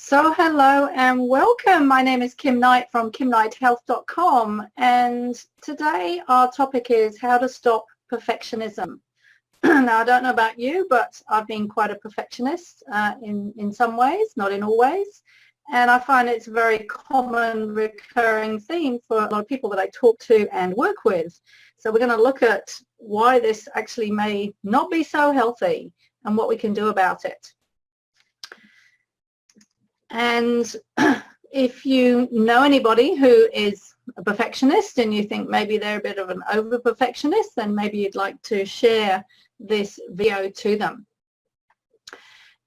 So hello and welcome. My name is Kim Knight from kimknighthealth.com, and today our topic is how to stop perfectionism. Now, I don't know about you, but I've been quite a perfectionist in some ways, not in all ways, and I find it's a very common recurring theme for a lot of people that I talk to and work with. So we're going to look at why this actually may not be so healthy and what we can do about it. And if you know anybody who is a perfectionist and you think maybe they're a bit of an over-perfectionist, then maybe you'd like to share this video to them.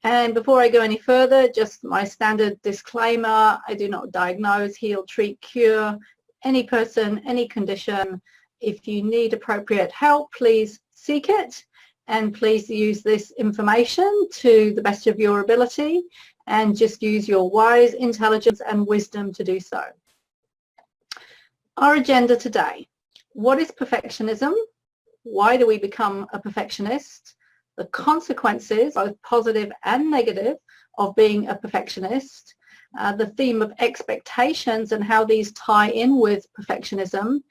And before I go any further, just my standard disclaimer: I do not diagnose, heal, treat, cure any person, any condition. If you need appropriate help, please seek it, and please use this information to the best of your ability, and just use your wise intelligence and wisdom to do so. Our agenda today: what is perfectionism? Why do we become a perfectionist? The consequences, both positive and negative, of being a perfectionist. The theme of expectations and how these tie in with perfectionism,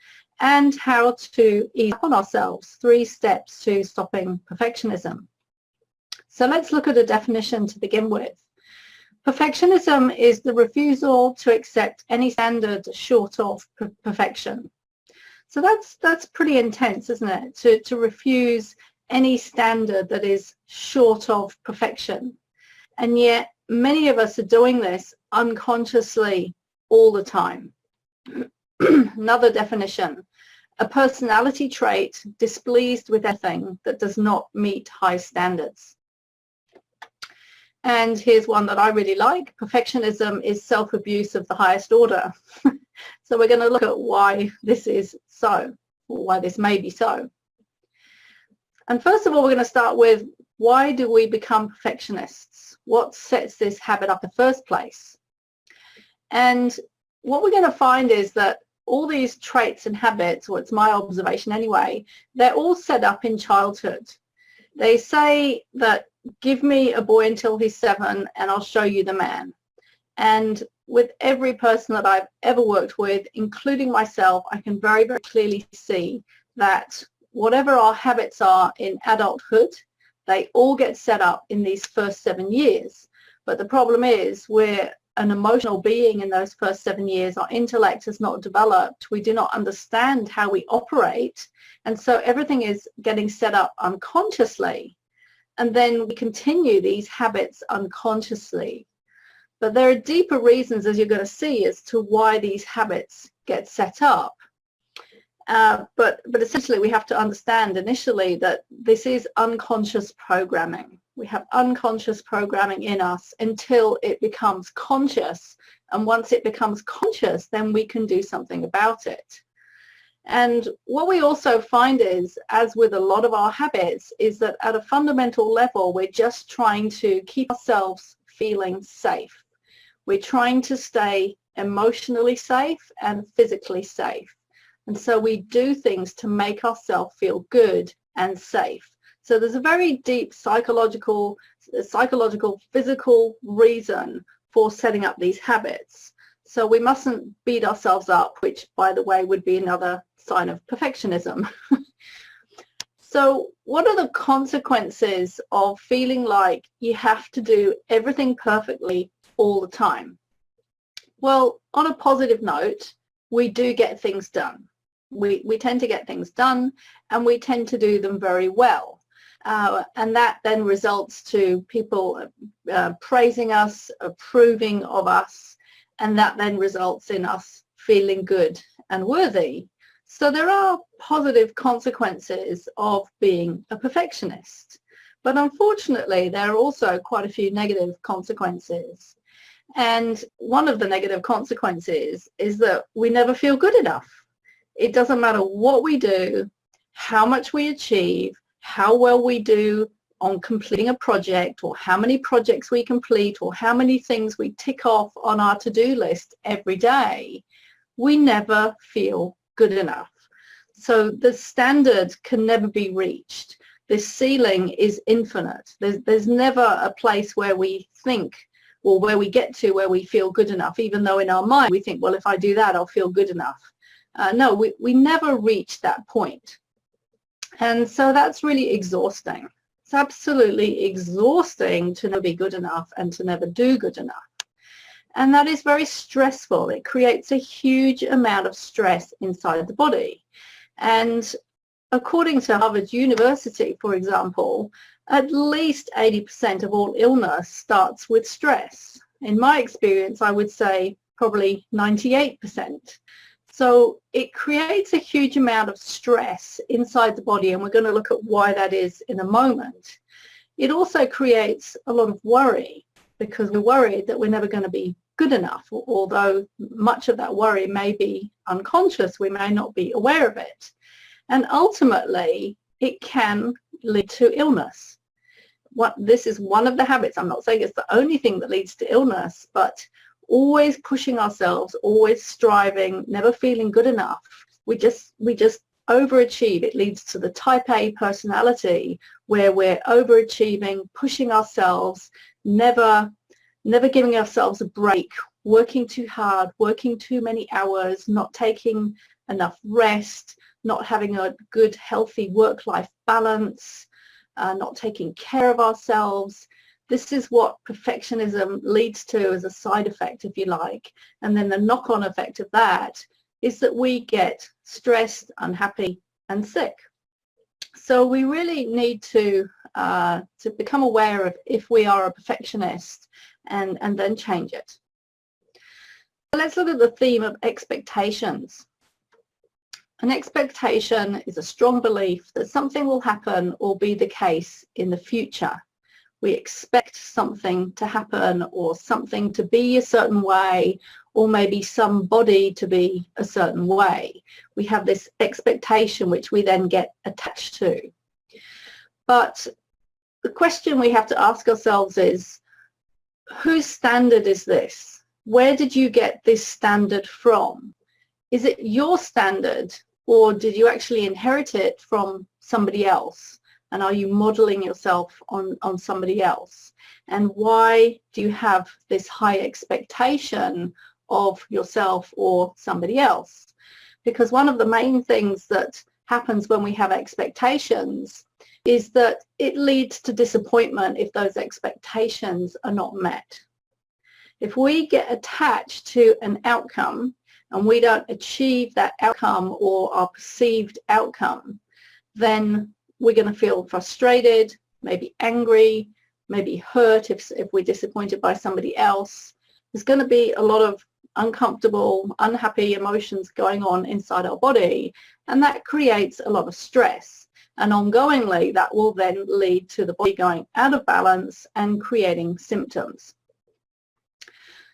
and how to ease up on ourselves. 3 steps to stopping perfectionism. So let's look at a definition to begin with. Perfectionism is the refusal to accept any standard short of perfection. So that's pretty intense, isn't it? To refuse any standard that is short of perfection. And yet many of us are doing this unconsciously all the time. Another definition: a personality trait displeased with anything that does not meet high standards. And here's one that I really like: perfectionism is self-abuse of the highest order. So we're going to look at why this is so, or why this may be so. And first of all, we're going to start with, why do we become perfectionists? What sets this habit up in the first place? And what we're going to find is that all these traits and habits, or it's my observation anyway, they're all set up in childhood. They say that, give me a boy until he's 7 and I'll show you the man. And with every person that I've ever worked with, including myself, I can very, very clearly see that whatever our habits are in adulthood, they all get set up in these first 7 years. But the problem is, we're an emotional being in those first 7 years. Our intellect is not developed. We do not understand how we operate. And so everything is getting set up unconsciously. And then we continue these habits unconsciously. But there are deeper reasons, as you're going to see, as to why these habits get set up. But essentially we have to understand initially that this is unconscious programming. We have unconscious programming in us until it becomes conscious. And once it becomes conscious, then we can do something about it. And what we also find is, as with a lot of our habits, is that at a fundamental level, we're just trying to keep ourselves feeling safe. We're trying to stay emotionally safe and physically safe. And so we do things to make ourselves feel good and safe. So there's a very deep psychological, physical reason for setting up these habits. So we mustn't beat ourselves up, which, by the way, would be another sign of perfectionism. So what are the consequences of feeling like you have to do everything perfectly all the time? Well, on a positive note, we do get things done. We tend to get things done, and we tend to do them very well. And that then results to people praising us, approving of us, and that then results in us feeling good and worthy. So there are positive consequences of being a perfectionist. But unfortunately, there are also quite a few negative consequences. And one of the negative consequences is that we never feel good enough. It doesn't matter what we do, how much we achieve, how well we do on completing a project, or how many projects we complete, or how many things we tick off on our to-do list every day. We never feel good enough. So the standard can never be reached. This ceiling is infinite. There's never a place where we think or where we get to where we feel good enough, even though in our mind we think, well, if I do that, I'll feel good enough. No, we never reach that point. And so that's really exhausting. It's absolutely exhausting to never be good enough and to never do good enough. And that is very stressful. It creates a huge amount of stress inside the body. And according to Harvard University, for example, at least 80% of all illness starts with stress. In my experience, I would say probably 98%. So it creates a huge amount of stress inside the body, and we're going to look at why that is in a moment. It also creates a lot of worry, because we're worried that we're never going to be good enough, although much of that worry may be unconscious. We may not be aware of it. And ultimately, it can lead to illness. This is one of the habits. I'm not saying it's the only thing that leads to illness, but always pushing ourselves, always striving, never feeling good enough. We just overachieve. It leads to the type A personality, where we're overachieving, pushing ourselves, never giving ourselves a break, working too hard, working too many hours, not taking enough rest, not having a good, healthy work-life balance, not taking care of ourselves. This is what perfectionism leads to as a side effect, if you like. And then the knock-on effect of that is that we get stressed, unhappy, and sick. So we really need to become aware of if we are a perfectionist and then change it. Let's look at the theme of expectations. An expectation is a strong belief that something will happen or be the case in the future. We expect something to happen, or something to be a certain way, or maybe somebody to be a certain way. We have this expectation which we then get attached to. But the question we have to ask ourselves is, whose standard is this? Where did you get this standard from? Is it your standard, or did you actually inherit it from somebody else? And are you modeling yourself on somebody else? And why do you have this high expectation of yourself or somebody else? Because one of the main things that happens when we have expectations is that it leads to disappointment if those expectations are not met. If we get attached to an outcome and we don't achieve that outcome or our perceived outcome, then we're going to feel frustrated, maybe angry, maybe hurt if we're disappointed by somebody else. There's going to be a lot of uncomfortable, unhappy emotions going on inside our body, and that creates a lot of stress. And ongoingly, that will then lead to the body going out of balance and creating symptoms.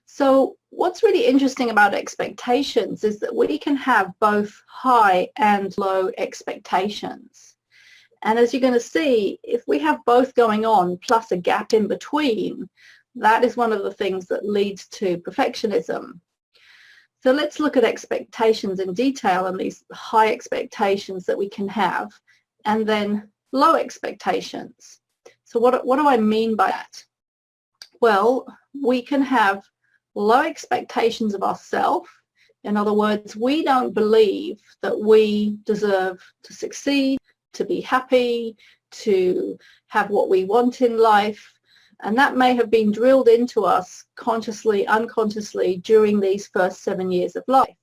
So what's really interesting about expectations is that we can have both high and low expectations. And as you're going to see, if we have both going on plus a gap in between, that is one of the things that leads to perfectionism. So let's look at expectations in detail, and these high expectations that we can have, and then low expectations. So what do I mean by that? Well, we can have low expectations of ourselves. In other words, we don't believe that we deserve to succeed, to be happy, to have what we want in life. And that may have been drilled into us consciously, unconsciously during these first 7 years of life.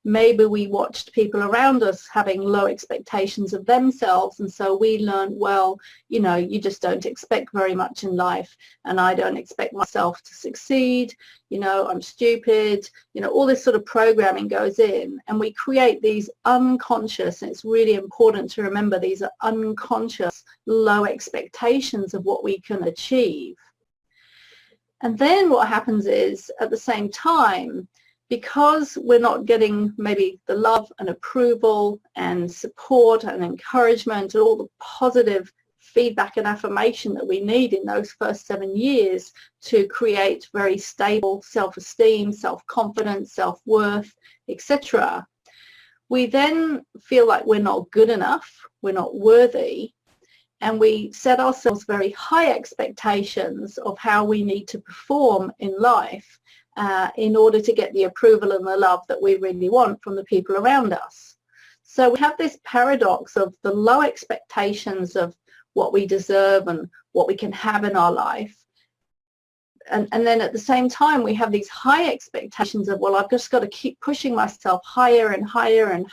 Maybe we watched people around us having low expectations of themselves, and so we learned, well, you know, you just don't expect very much in life, and I don't expect myself to succeed, you know, I'm stupid, you know, all this sort of programming goes in, and we create these unconscious, and it's really important to remember these are unconscious low expectations of what we can achieve. And then what happens is, at the same time, because we're not getting maybe the love and approval and support and encouragement and all the positive feedback and affirmation that we need in those first 7 years to create very stable self-esteem, self-confidence, self-worth, etc., we then feel like we're not good enough, we're not worthy, and we set ourselves very high expectations of how we need to perform in life in order to get the approval and the love that we really want from the people around us. So we have this paradox of the low expectations of what we deserve and what we can have in our life. And then at the same time, we have these high expectations of, well, I've just got to keep pushing myself higher and higher and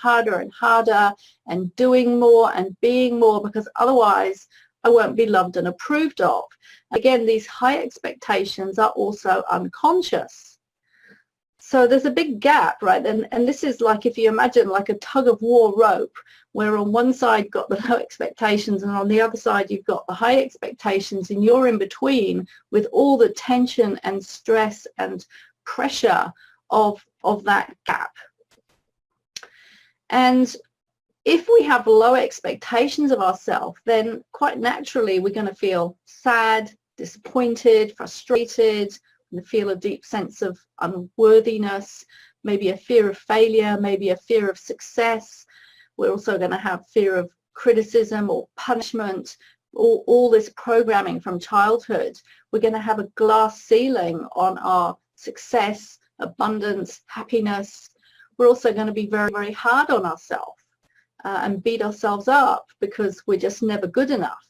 harder and doing more and being more, because otherwise I won't be loved and approved of. Again, these high expectations are also unconscious. So there's a big gap, right? And this is like, if you imagine like a tug of war rope, where on one side you've got the low expectations and on the other side you've got the high expectations, and you're in between with all the tension and stress and pressure of that gap. And if we have low expectations of ourselves, then quite naturally we're going to feel sad, disappointed, frustrated, and feel a deep sense of unworthiness, maybe a fear of failure, maybe a fear of success. We're also going to have fear of criticism or punishment, all this programming from childhood. We're going to have a glass ceiling on our success, abundance, happiness. We're also going to be very, very hard on ourselves and beat ourselves up because we're just never good enough.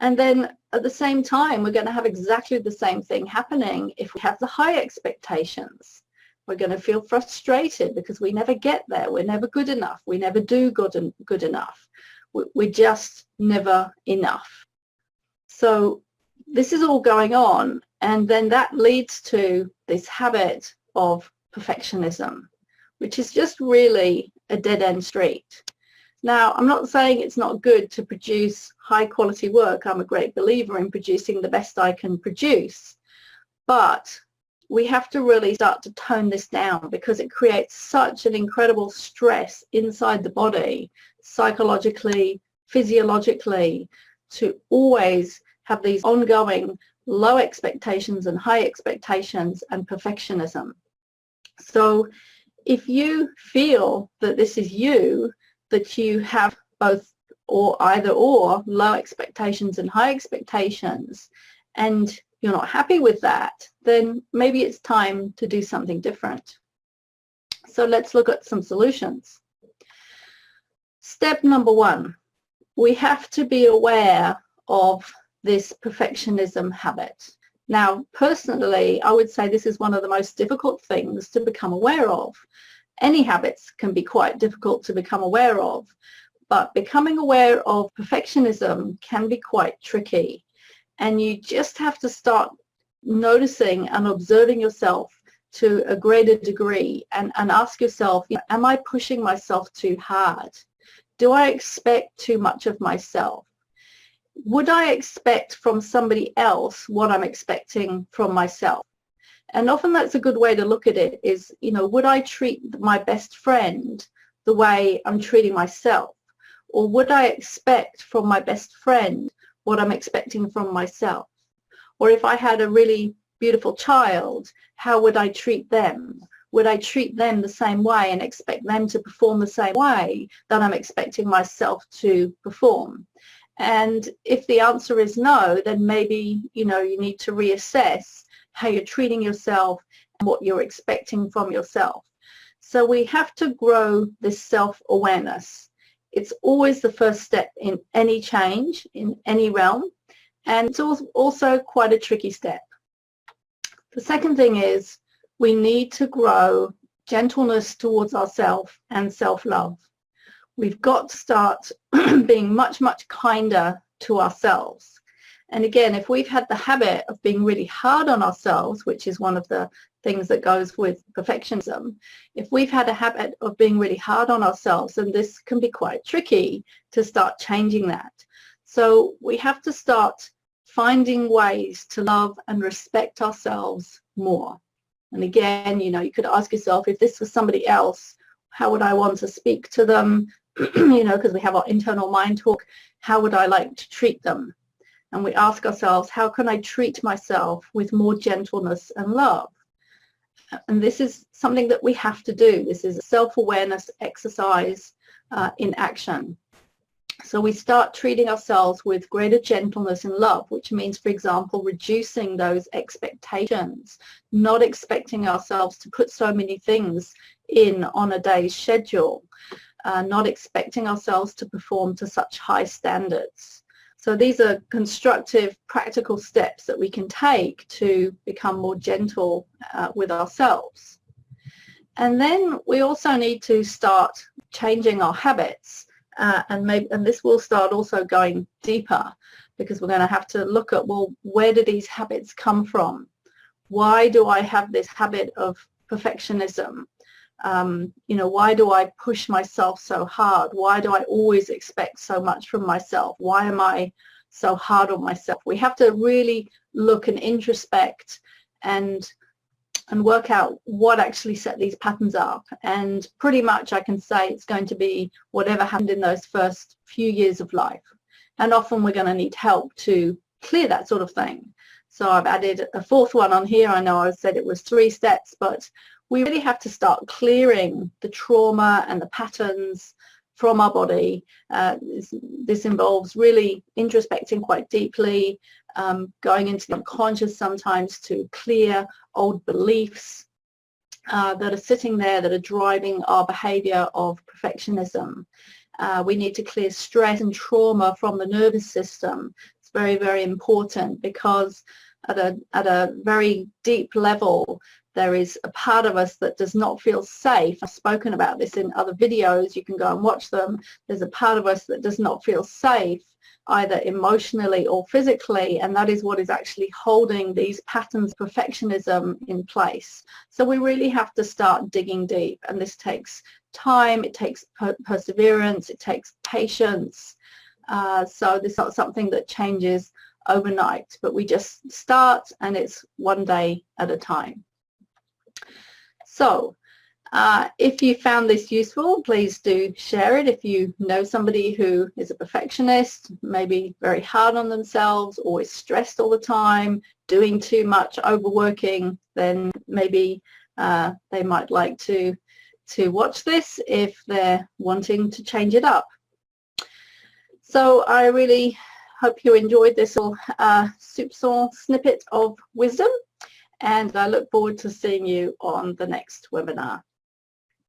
And then at the same time, we're going to have exactly the same thing happening if we have the high expectations. We're going to feel frustrated because we never get there. We're never good enough. We never do good enough. We're just never enough. So this is all going on, and then that leads to this habit of perfectionism, which is just really a dead-end street. Now, I'm not saying it's not good to produce high-quality work. I'm a great believer in producing the best I can produce. But we have to really start to tone this down, because it creates such an incredible stress inside the body, psychologically, physiologically, to always have these ongoing low expectations and high expectations and perfectionism. So if you feel that this is you, that you have both or either or low expectations and high expectations, and you're not happy with that, then maybe it's time to do something different. So let's look at some solutions. Step number one, we have to be aware of this perfectionism habit. Now, personally, I would say this is one of the most difficult things to become aware of. Any habits can be quite difficult to become aware of, but becoming aware of perfectionism can be quite tricky. And you just have to start noticing and observing yourself to a greater degree and ask yourself, am I pushing myself too hard? Do I expect too much of myself? Would I expect from somebody else what I'm expecting from myself? And often that's a good way to look at it is, would I treat my best friend the way I'm treating myself? Or would I expect from my best friend what I'm expecting from myself? Or if I had a really beautiful child, how would I treat them? Would I treat them the same way and expect them to perform the same way that I'm expecting myself to perform? And if the answer is no, then maybe, you need to reassess how you're treating yourself and what you're expecting from yourself. So we have to grow this self-awareness. It's always the first step in any change, in any realm, and it's also quite a tricky step. The second thing is we need to grow gentleness towards ourselves and self-love. We've got to start being much, much kinder to ourselves. And again, if we've had the habit of being really hard on ourselves, which is one of the things that goes with perfectionism, if we've had a habit of being really hard on ourselves, then this can be quite tricky to start changing that. So we have to start finding ways to love and respect ourselves more. And again, you could ask yourself, if this was somebody else, how would I want to speak to them? Because we have our internal mind talk, how would I like to treat them? And we ask ourselves, how can I treat myself with more gentleness and love? And this is something that we have to do. This is a self-awareness exercise in action. So we start treating ourselves with greater gentleness and love, which means, for example, reducing those expectations, not expecting ourselves to put so many things in on a day's schedule, not expecting ourselves to perform to such high standards. So these are constructive, practical steps that we can take to become more gentle with ourselves. And then we also need to start changing our habits. And this will start also going deeper, because we're going to have to look at, well, where do these habits come from? Why do I have this habit of perfectionism? Why do I push myself so hard? Why do I always expect so much from myself? Why am I so hard on myself? We have to really look and introspect and work out what actually set these patterns up. And pretty much I can say it's going to be whatever happened in those first few years of life. And often we're going to need help to clear that sort of thing. So I've added a fourth one on here. I know I said it was 3 steps, but we really have to start clearing the trauma and the patterns from our body. This involves really introspecting quite deeply, going into the unconscious sometimes to clear old beliefs that are sitting there that are driving our behavior of perfectionism. We need to clear stress and trauma from the nervous system. It's very, very important, because at a very deep level, there is a part of us that does not feel safe. I've spoken about this in other videos. You can go and watch them. There's a part of us that does not feel safe, either emotionally or physically, and that is what is actually holding these patterns of perfectionism in place. So we really have to start digging deep, and this takes time, it takes perseverance, it takes patience. So this is not something that changes overnight, but we just start, and it's one day at a time. So if you found this useful, please do share it. If you know somebody who is a perfectionist, maybe very hard on themselves, always stressed all the time, doing too much, overworking, then maybe they might like to watch this if they're wanting to change it up. So I really hope you enjoyed this little soupçon snippet of wisdom, and I look forward to seeing you on the next webinar.